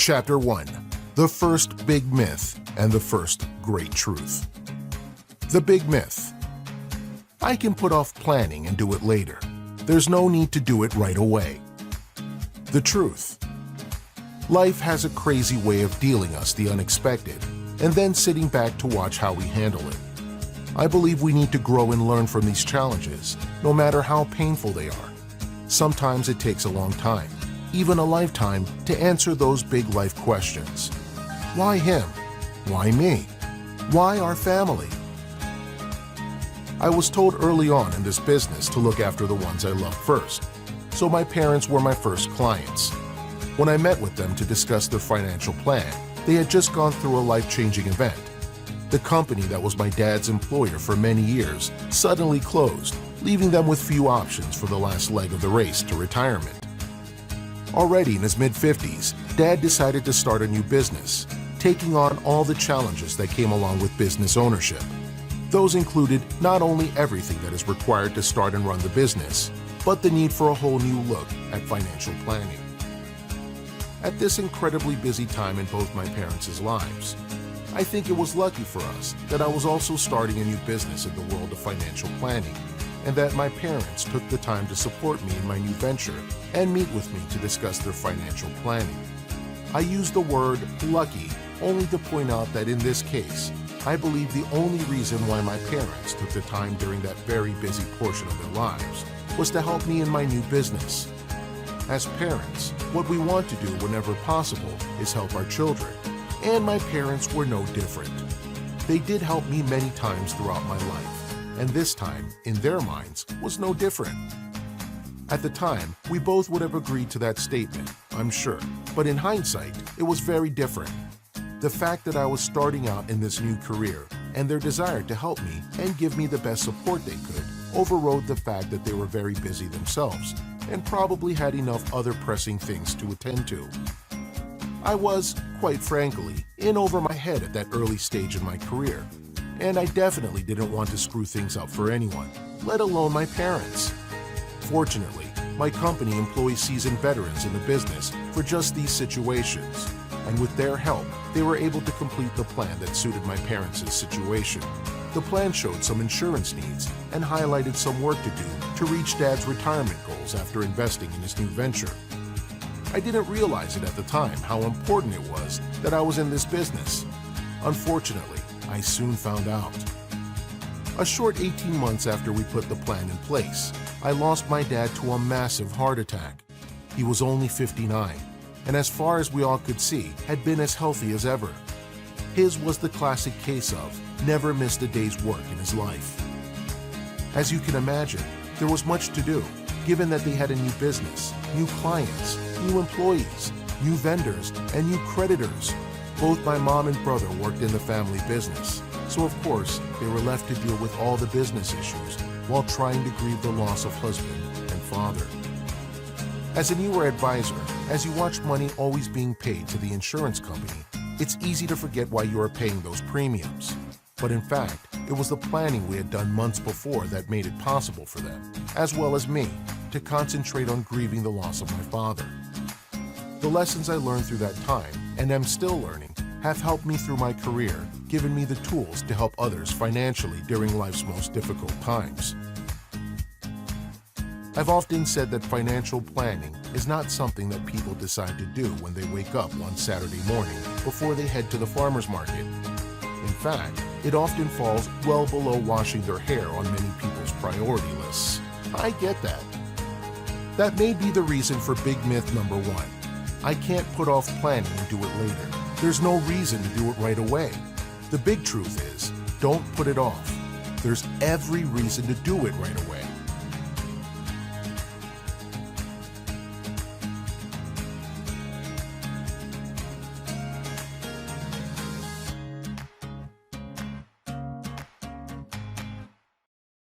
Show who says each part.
Speaker 1: Chapter 1. The First Big Myth and the First Great Truth. The Big Myth. I can put off planning and do it later. There's no need to do it right away. The Truth. Life has a crazy way of dealing us the unexpected and then sitting back to watch how we handle it. I believe we need to grow and learn from these challenges, no matter how painful they are. Sometimes it takes a long time, even a lifetime, to answer those big life questions. Why him? Why me? Why our family? I was told early on in this business to look after the ones I love first, so my parents were my first clients. When I met with them to discuss their financial plan, they had just gone through a life-changing event. The company that was my dad's employer for many years suddenly closed, leaving them with few options for the last leg of the race to retirement. Already in his mid-50s, Dad decided to start a new business, taking on all the challenges that came along with business ownership. Those included not only everything that is required to start and run the business, but the need for a whole new look at financial planning. At this incredibly busy time in both my parents' lives, I think it was lucky for us that I was also starting a new business in the world of financial planning, and that my parents took the time to support me in my new venture and meet with me to discuss their financial planning. I use the word lucky only to point out that in this case, I believe the only reason why my parents took the time during that very busy portion of their lives was to help me in my new business. As parents, what we want to do whenever possible is help our children, and my parents were no different. They did help me many times throughout my life, and this time, in their minds, was no different. At the time, we both would have agreed to that statement, I'm sure, but in hindsight, it was very different. The fact that I was starting out in this new career and their desire to help me and give me the best support they could overrode the fact that they were very busy themselves and probably had enough other pressing things to attend to. I was, quite frankly, in over my head at that early stage in my career, and I definitely didn't want to screw things up for anyone, let alone my parents. Fortunately, my company employs seasoned veterans in the business for just these situations, and with their help, they were able to complete the plan that suited my parents' situation. The plan showed some insurance needs and highlighted some work to do to reach Dad's retirement goals after investing in his new venture. I didn't realize it at the time how important it was that I was in this business. Unfortunately, I soon found out. A short 18 months after we put the plan in place, I lost my dad to a massive heart attack. He was only 59, and as far as we all could see, had been as healthy as ever. His was the classic case of never missed a day's work in his life. As you can imagine, there was much to do, given that they had a new business, new clients, new employees, new vendors, and new creditors. Both my mom and brother worked in the family business, so of course they were left to deal with all the business issues while trying to grieve the loss of husband and father. As a newer advisor, as you watch money always being paid to the insurance company, it's easy to forget why you are paying those premiums. But in fact, it was the planning we had done months before that made it possible for them, as well as me, to concentrate on grieving the loss of my father. The lessons I learned through that time, and am still learning, have helped me through my career, given me the tools to help others financially during life's most difficult times. I've often said that financial planning is not something that people decide to do when they wake up one Saturday morning before they head to the farmer's market. In fact, it often falls well below washing their hair on many people's priority lists. I get that. That may be the reason for big myth number 1. I can't put off planning and do it later. There's no reason to do it right away. The big truth is, don't put it off. There's every reason to do it right away.